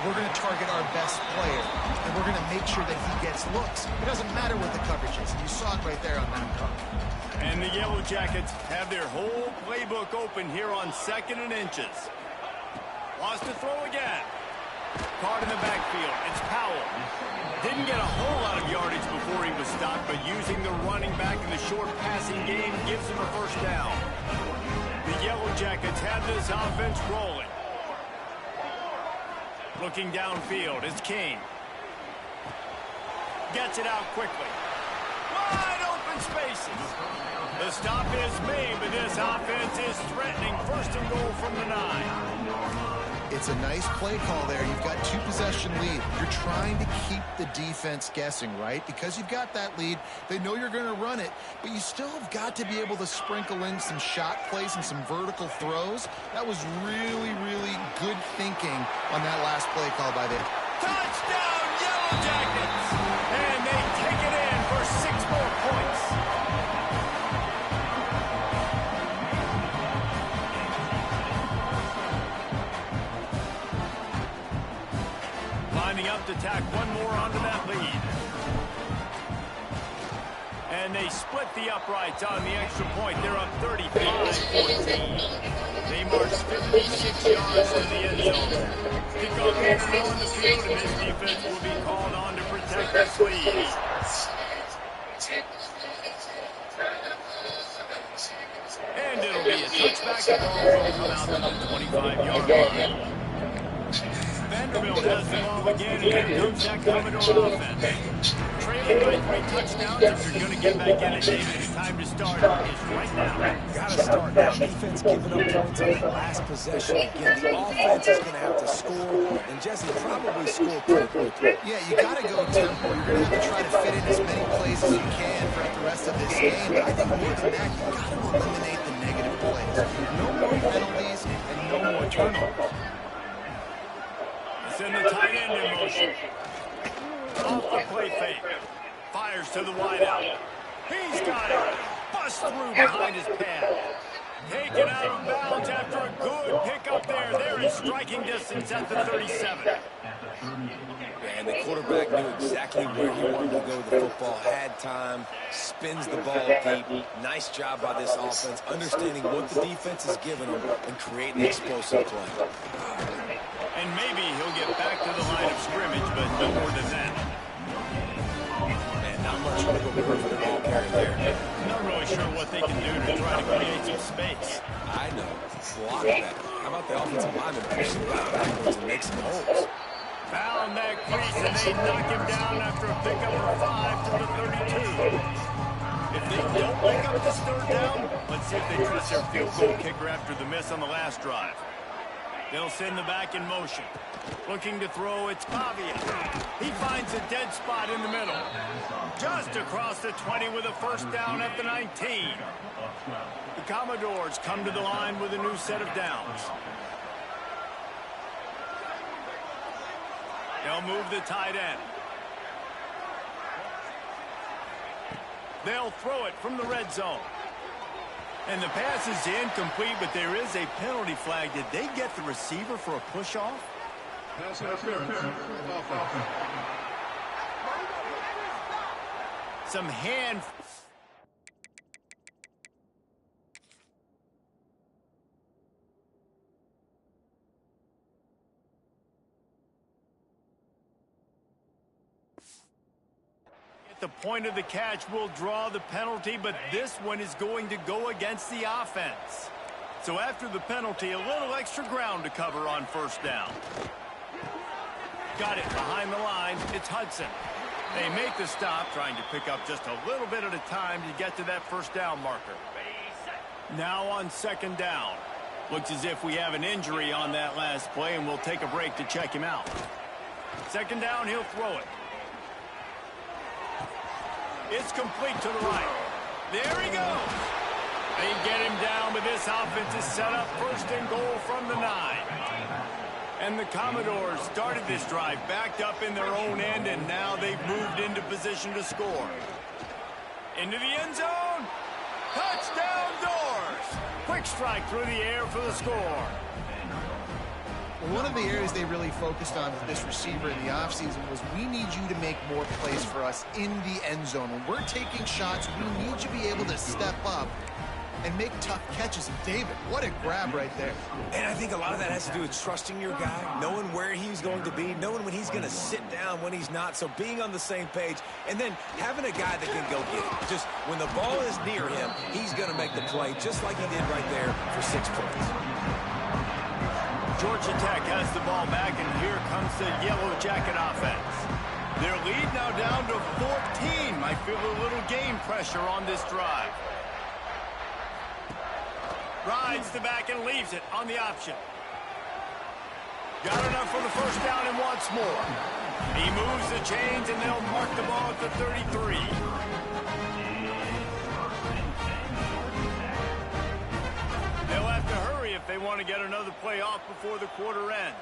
we're going to target our best player, and we're going to make sure that he gets looks. It doesn't matter what the coverage is. You saw it right there on that call. And the Yellow Jackets have their whole playbook open here on 2nd and inches. Wants to throw again. Caught in the backfield. It's Powell. Didn't get a whole lot of yardage before he was stopped, but using the running back in the short passing game gives him a first down. The Yellow Jackets have this offense rolling. Looking downfield, it's King. Gets it out quickly. Wide open spaces. The stop is made, but this offense is threatening. First and goal from the 9. It's a nice play call there. You've got 2-possession lead. You're trying to keep the defense guessing, right? Because you've got that lead, they know you're going to run it, but you still have got to be able to sprinkle in some shot plays and some vertical throws. That was really, really good thinking on that last play call by them. Touchdown, Yellow Jackets! And they take it in for 6 more points. Lining up to tack one more onto that lead. And they split the uprights on the extra point. They're up 35-14. They march 56 yards to the end zone. Kickoff here on the field, and this defense will be called on to protect this lead. And it'll be a touchback. The ball will come out to the 25-yard line. Vanderbilt has the ball again, and here comes that Commodore offense. Trailing by 3 touchdowns. If you're going to get back in it, David, it's time to start. It's right now. Got to start now. Defense giving up points on that last possession. Again, the offense is going to have to score, and Jesse probably score pretty quickly. Yeah, you got to go tempo. You're going to have to try to fit in as many plays as you can throughout the rest of this game. But I think more than that, you've got to eliminate the negative plays. No more penalties and no more turnovers. Send the tight end in motion. Off the play fake. Fires to the wideout. He's got it. Bust through behind his pad. Taken out of bounds after a good pickup there. They're in striking distance at the 37. And the quarterback knew exactly where he wanted to go with the football, had time, spins the ball deep. Nice job by this offense, understanding what the defense is giving them and creating the explosive play. And maybe he'll get back to the line of scrimmage, but no more than that. Man, not much wiggle room for the ball carrier there. Not really sure what they can do to try to create some space. I know. Block that. How about the offensive lineman pushing backwards and make some holes? Found that crease, and they knock him down after a pickup of 5 to the 32. If they don't pick up this third down, let's see if they trust their field goal kicker after the miss on the last drive. They'll send the back in motion. Looking to throw, it's Pavia. He finds a dead spot in the middle. Just across the 20 with a first down at the 19. The Commodores come to the line with a new set of downs. They'll move the tight end. They'll throw it from the red zone. And the pass is incomplete, but there is a penalty flag. Did they get the receiver for a push-off? Pass interference. Some hand... The point of the catch will draw the penalty, but this one is going to go against the offense. So after the penalty, a little extra ground to cover on first down. Got it behind the line. It's Hudson. They make the stop, trying to pick up just a little bit at a time to get to that first down marker. Now on second down. Looks as if we have an injury on that last play, and we'll take a break to check him out. Second down, he'll throw it. It's complete to the right. There he goes. They get him down, but this offense is set up first and goal from the 9. And the Commodores started this drive backed up in their own end, and now they've moved into position to score. Into the end zone. Touchdown Doors. Quick strike through the air for the score. One of the areas they really focused on with this receiver in the offseason was we need you to make more plays for us in the end zone. When we're taking shots, we need you to be able to step up and make tough catches. And David, what a grab right there. And I think a lot of that has to do with trusting your guy, knowing where he's going to be, knowing when he's going to sit down, when he's not. So being on the same page, and then having a guy that can go get it. Just when the ball is near him, he's going to make the play, just like he did right there for 6 points. Georgia Tech has the ball back, and here comes the Yellow Jacket offense. Their lead now down to 14. Might feel a little game pressure on this drive. Rides the back and leaves it on the option. Got enough for the first down and wants more. He moves the chains, and they'll mark the ball at the 33. They'll have to hurry if they want to get another play off before the quarter ends.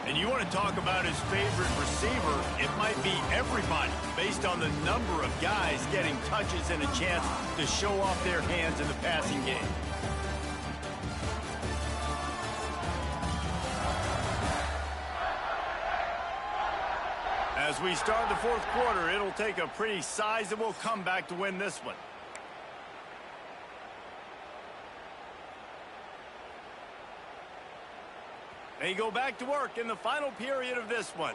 And you want to talk about his favorite receiver, it might be everybody, based on the number of guys getting touches and a chance to show off their hands in the passing game. As we start the fourth quarter, it'll take a pretty sizable comeback to win this one. They go back to work in the final period of this one.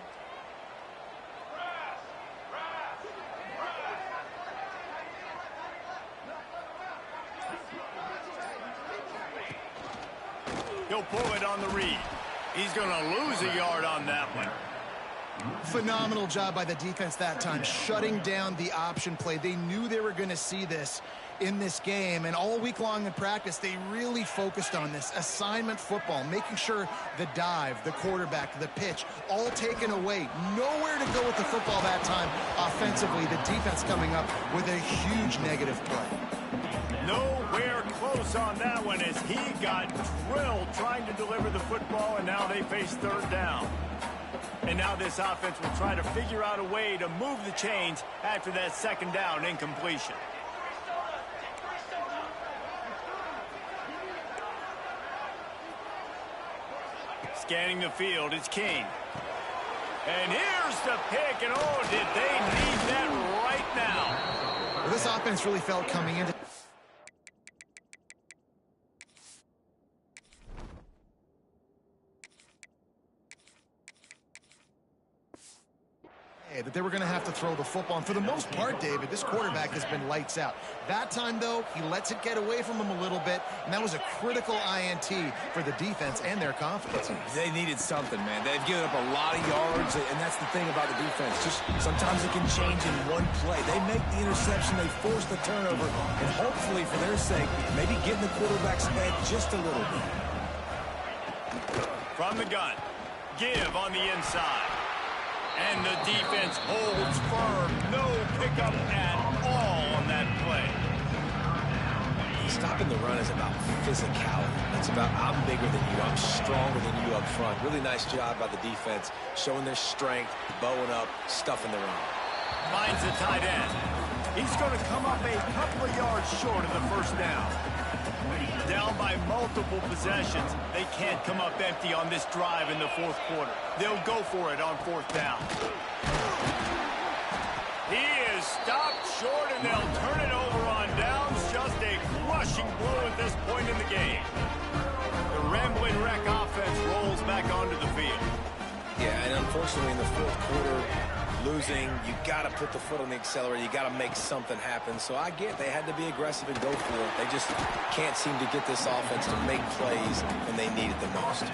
He'll pull it on the read. He's going to lose a yard on that one. Phenomenal job by the defense that time, shutting down the option play. They knew they were going to see this in this game, and all week long in practice, they really focused on this assignment football, making sure the dive, the quarterback, the pitch, all taken away. Nowhere to go with the football that time offensively. The defense coming up with a huge negative play. Nowhere close on that one as he got drilled trying to deliver the football, and now they face third down. And now this offense will try to figure out a way to move the chains after that second down incompletion. Scanning the field, it's King. And here's the pick, and oh, did they need that right now. Well, this offense really felt coming into... okay, that they were going to have to throw the football. And for the most part, David, this quarterback has been lights out. That time, though, he lets it get away from him a little bit, and that was a critical INT for the defense and their confidence. They needed something, man. They've given up a lot of yards, and that's the thing about the defense. Just sometimes it can change in one play. They make the interception, they force the turnover, and hopefully, for their sake, maybe getting the quarterback's head just a little bit. From the gun, give on the inside. And the defense holds firm. No pickup at all on that play. Stopping the run is about physicality. It's about I'm bigger than you, I'm stronger than you up front. Really nice job by the defense, showing their strength, bowing up, stuffing the run. Finds the tight end. He's going to come up a couple of yards short of the first down. Down by multiple possessions. They can't come up empty on this drive in the fourth quarter. They'll go for it on fourth down. He is stopped short, and they'll turn it over on downs. Just a crushing blow at this point in the game. The Rambling Wreck offense rolls back onto the field. Yeah, and unfortunately in the fourth quarter, losing, you got to put the foot on the accelerator. You got to make something happen. So I get they had to be aggressive and go for it. They just can't seem to get this offense to make plays when they need it the most.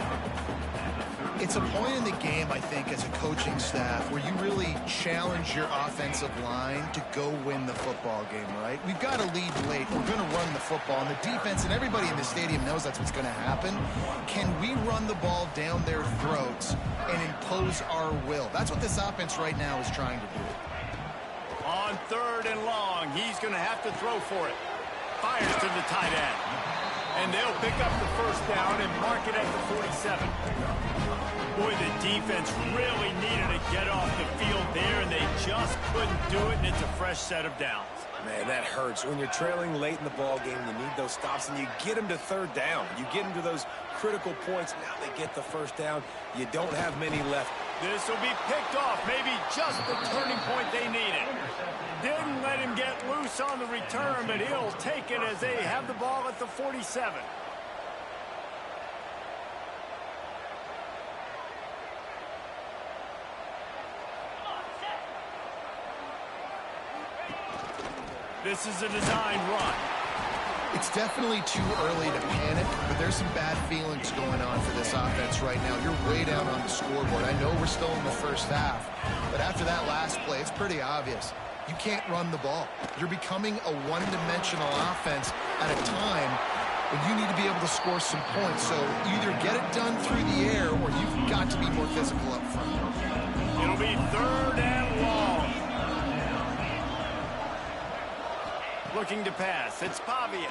It's a point in the game, I think, as a coaching staff where you really challenge your offensive line to go win the football game, right? We've got to lead late. We're going to run the football, and the defense and everybody in the stadium knows that's what's going to happen. Can we run the ball down their throats and impose our will? That's what this offense right now is trying to do. On third and long, he's going to have to throw for it. Fires to the tight end. And they'll pick up the first down and mark it at the 47. Boy, the defense really needed to get off the field there, and they just couldn't do it, and it's a fresh set of downs. Man, that hurts. When you're trailing late in the ball game, you need those stops, and you get them to third down. You get them to those critical points. Now they get the first down. You don't have many left. This will be picked off, maybe just the turning point they needed. Didn't let him get loose on the return, but he'll take it as they have the ball at the 47. This is a design run. It's definitely too early to panic, but there's some bad feelings going on for this offense right now. You're way down on the scoreboard. I know we're still in the first half, but after that last play, it's pretty obvious. You can't run the ball. You're becoming a one-dimensional offense at a time when you need to be able to score some points. So either get it done through the air or you've got to be more physical up front. It'll be third and long. Looking to pass. It's Pavia.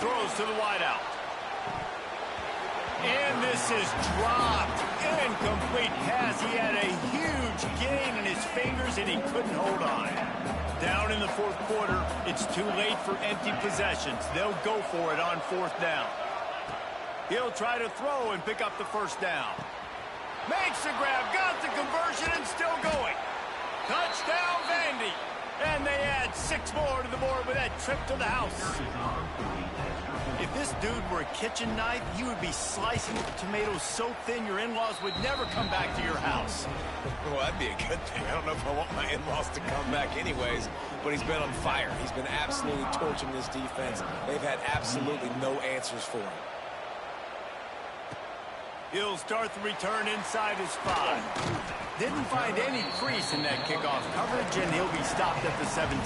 Throws to the wideout. And this is dropped. Incomplete pass. He had a huge gain in his fingers, and he couldn't hold on. Down in the fourth quarter, it's too late for empty possessions. They'll go for it on fourth down. He'll try to throw and pick up the first down. Makes the grab, got the conversion, and still going. Touchdown, Vandy. And they add 6 more to the board with that trip to the house. If this dude were a kitchen knife, he would be slicing tomatoes so thin your in-laws would never come back to your house. Well, that'd be a good thing. I don't know if I want my in-laws to come back anyways, but he's been on fire. He's been absolutely torching this defense. They've had absolutely no answers for him. He'll start the return inside his 5. Didn't find any crease in that kickoff coverage, and he'll be stopped at the 17. The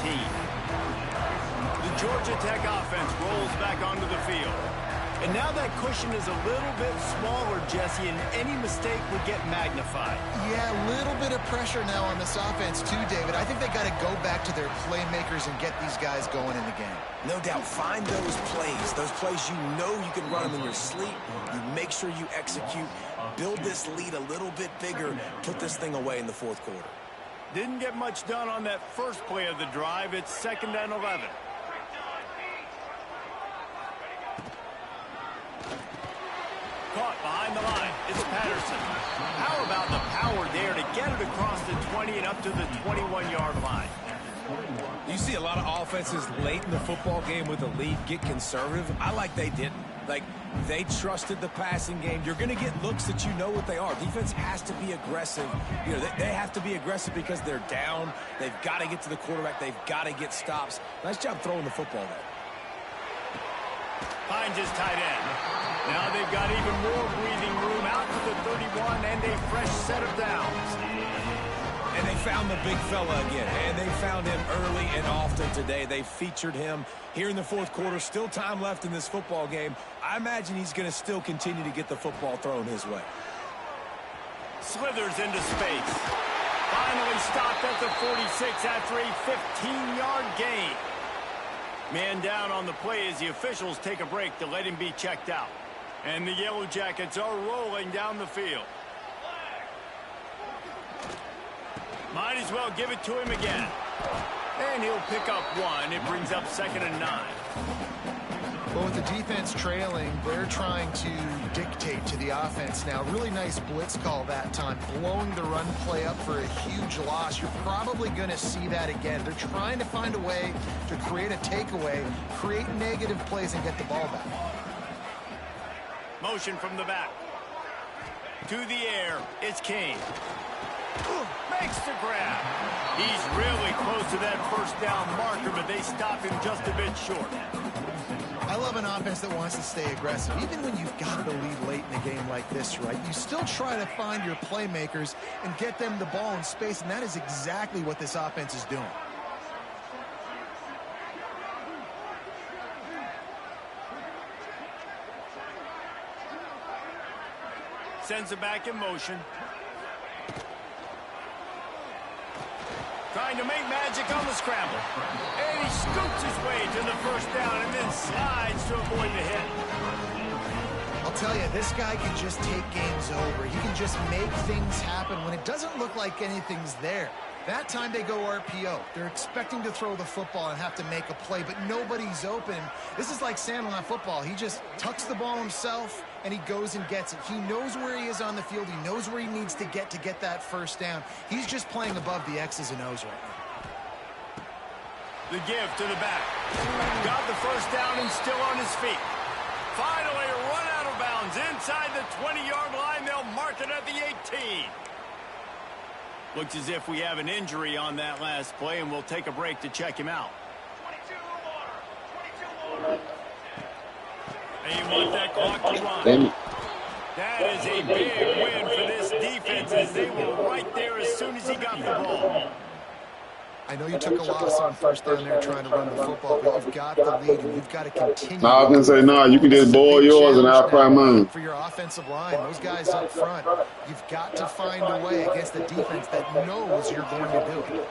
Georgia Tech offense rolls back onto the field. And now that cushion is a little bit smaller, Jesse, and any mistake would get magnified. Yeah, a little bit of pressure now on this offense too, David. I think they got to go back to their playmakers and get these guys going in the game. No doubt. Find those plays you know you can run them in your sleep. You make sure you execute. Build this lead a little bit bigger. Put this thing away in the fourth quarter. Didn't get much done on that first play of the drive. It's 2nd and 11. Caught behind the line. It's Patterson. How about the power there to get it across the 20 and up to the 21-yard line? You see a lot of offenses late in the football game with a lead get conservative. I like they didn't. Like, they trusted the passing game. You're going to get looks that you know what they are. Defense has to be aggressive. You know, they have to be aggressive because they're down. They've got to get to the quarterback. They've got to get stops. Nice job throwing the football there. Finds his tight end. Now they've got even more breathing room out to the 31 and a fresh set of downs. And they found the big fella again, and they found him early and often today. They featured him here in the fourth quarter. Still time left in this football game. I imagine he's going to still continue to get the football thrown his way. Slithers into space. Finally stopped at the 46 after a 15-yard gain. Man down on the play as the officials take a break to let him be checked out. And the Yellow Jackets are rolling down the field. Might as well give it to him again. And he'll pick up one. It brings up 2nd and 9. Well, with the defense trailing, they're trying to dictate to the offense now. Really nice blitz call that time, blowing the run play up for a huge loss. You're probably going to see that again. They're trying to find a way to create a takeaway, create negative plays, and get the ball back. Motion from the back. To the air, it's Kane. Makes the grab. He's really close to that first down marker, but they stop him just a bit short. I love an offense that wants to stay aggressive. Even when you've got the lead late in a game like this, right, you still try to find your playmakers and get them the ball in space, and that is exactly what this offense is doing. Sends it back in motion. Trying to make magic on the scramble. And he scoots his way to the first down and then slides to avoid the hit. I'll tell you, this guy can just take games over. He can just make things happen when it doesn't look like anything's there. That time they go RPO. They're expecting to throw the football and have to make a play, but nobody's open. This is like Sandlot football. He just tucks the ball himself, and he goes and gets it. He knows where he is on the field. He knows where he needs to get that first down. He's just playing above the X's and O's right now. The give to the back. Got the first down and still on his feet. Finally run out of bounds inside the 20-yard line. They'll mark it at the 18. Looks as if we have an injury on that last play, and we'll take a break to check him out. 22 and you want that clock to run. That is a big win for this defense as they were right there as soon as he got the ball. I know you took a loss on first down there trying to run the football, but you've got the lead, and you've got to continue. I was going to say, no, you can just boil yours and I'll try mine. For your offensive line, those guys up front, you've got to find a way against a defense that knows you're going to do it.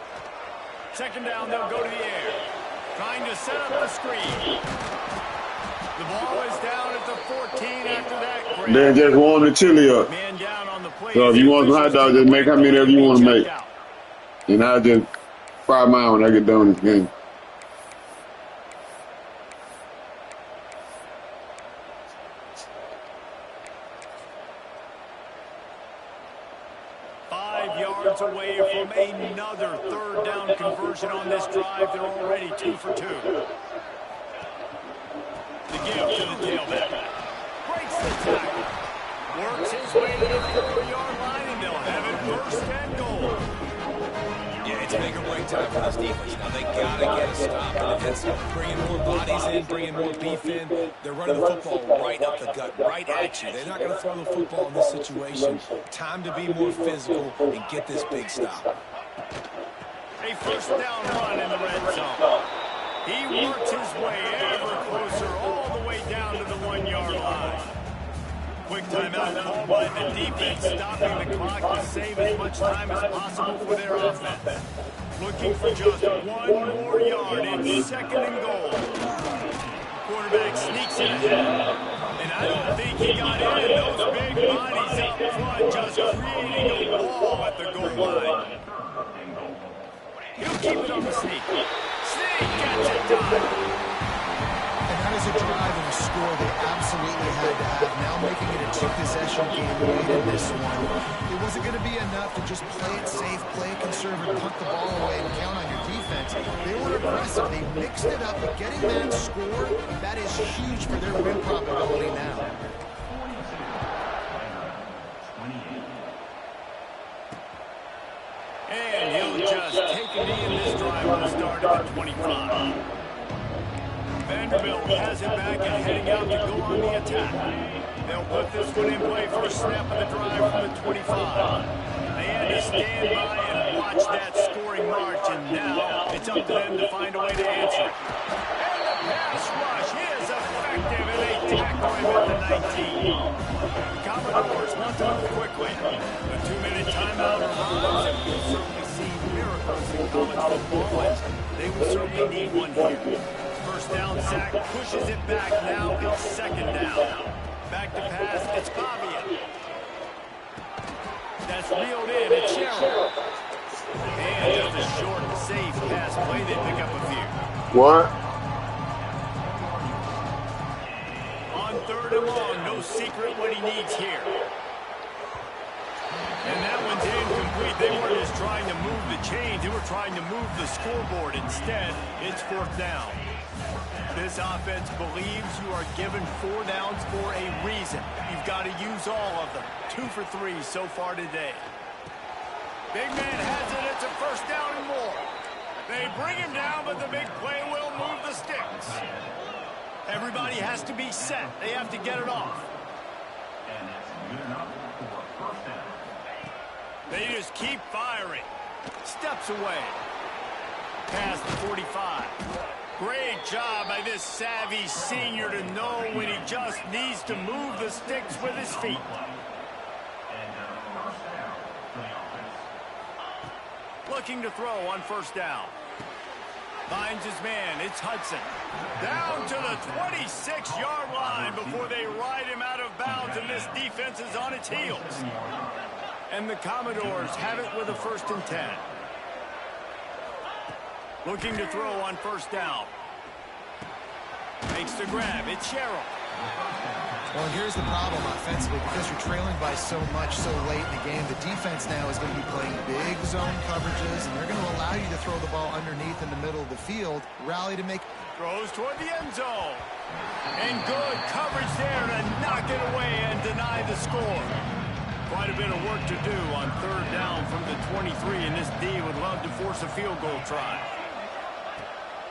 2nd down, they'll go to the air. Trying to set up the screen. The ball is down at the 14 after that. They just warm the chili up. Man down on the play. So if you want some hot dogs, just make how many of you want to make. And I'll just fry mine when I get done with this game. Away from another 3rd down conversion on this drive. They're already 2 for 2. The give to the tailback. Breaks the tackle. Works his way to the 4-yard line, and they'll have it 1st and goal. Yeah, it's make or break time for this defense. Now they got to get a stop, and if it's bringing more bodies in, bringing more beef in, they're running the football right up the gut, right at you. They're not going to throw the football in this situation. Time to be more physical and get this big stop. A 1st down run in the red zone. He works his way ever closer all the way down to the 1-yard line. Quick timeout called by the defense, stopping the clock to save as much time as possible for their offense. Looking for just 1 more yard. It's 2nd and goal. Quarterback sneaks it ahead. And I don't think he got in. Those big bodies up front just creating a wall at the goal line. He'll keep it on the sneak. Sneak gets it done. And that is a drive and a score they absolutely had to have. Now making it a 2-possession game late in this one. It wasn't going to be enough to just play it safe, play it conservative, punt the ball away, and count on your defense. They were aggressive. They mixed it up, but getting that score, that is huge for their win probability. a knee, and this drive will start at the 25. Vanderbilt has it back and heading out to go on the attack. They'll put this one in play. First snap of the drive from the 25. They had to stand by and watch that scoring march, and now it's up to them to find a way to answer it. And the pass rush is effective, and they tackle him at the 19. Commodores want to move quickly. A 2-minute timeout arrives, and we'll certainly see miracles in college football, and they will certainly need one here. First down sack, pushes it back. Now it's second down. Back to pass, it's Fabian. That's reeled in, it's Sherrill. And just a short, safe pass play, they pick up a few. What? On third and long, no secret what he needs here. And that one's incomplete. They weren't just trying to move the chains, they were trying to move the scoreboard. Instead, it's fourth down. This offense believes you are given 4 downs for a reason. You've got to use all of them. 2 for 3 so far today. Big man has it. It's a first down and more. They bring him down, but the big play will move the sticks. Everybody has to be set. They have to get it off. They just keep firing. Steps away. Past the 45. Great job by this savvy senior to know when he just needs to move the sticks with his feet. Looking to throw on first down. Finds his man. It's Hudson. Down to the 26-yard line before they ride him out of bounds, and this defense is on its heels. And the Commodores have it with a 1st and 10. Looking to throw on first down. Makes the grab. It's Sherrill. Well, here's the problem offensively. Because you're trailing by so much so late in the game, the defense now is going to be playing big zone coverages, and they're going to allow you to throw the ball underneath in the middle of the field, rally to make... Throws toward the end zone. And good coverage there to knock it away and deny the score. Quite a bit of work to do on third down from the 23, and this D would love to force a field goal try.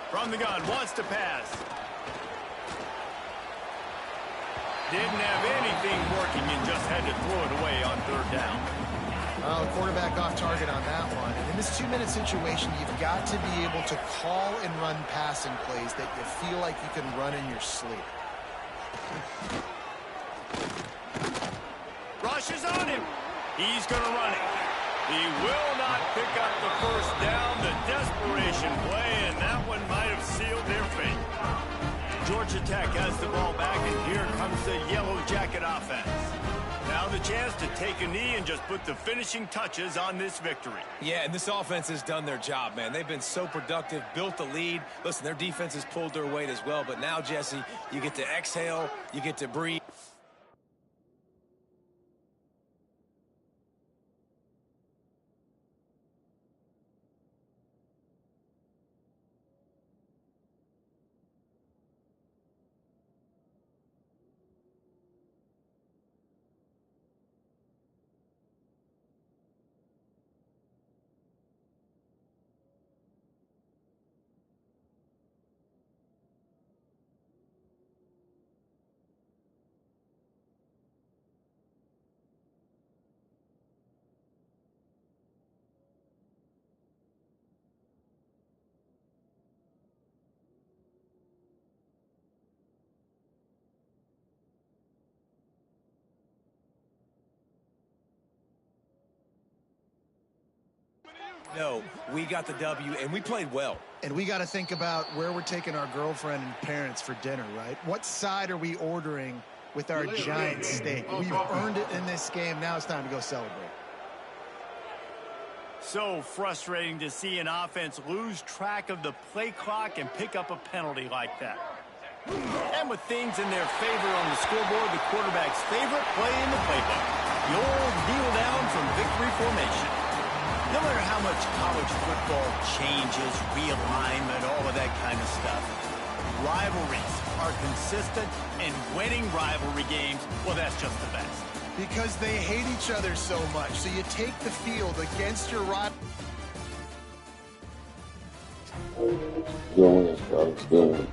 From the gun, wants to pass. Didn't have anything working and just had to throw it away on third down. The quarterback off target on that one. And in this 2-minute situation, you've got to be able to call and run passing plays that you feel like you can run in your sleep. Rush is on him. He's going to run it. He will not pick up the first down. The desperation play, and that one might have sealed their fate. Georgia Tech has the ball back, and here comes the Yellow Jacket offense. Now the chance to take a knee and just put the finishing touches on this victory. Yeah, and this offense has done their job, man. They've been so productive, built the lead. Listen, their defense has pulled their weight as well, but now, Jesse, you get to exhale, you get to breathe. No, we got the W, and we played well. And we got to think about where we're taking our girlfriend and parents for dinner, right? What side are we ordering with our giant steak? We've earned it in this game. Now it's time to go celebrate. So frustrating to see an offense lose track of the play clock and pick up a penalty like that. And with things in their favor on the scoreboard, the quarterback's favorite play in the playbook. The old kneel down from victory formation. No matter how much college football changes, realignment, all of that kind of stuff, rivalries are consistent, and winning rivalry games, well, that's just the best. Because they hate each other so much. So you take the field against your rival. Still win, Scotty. Still win.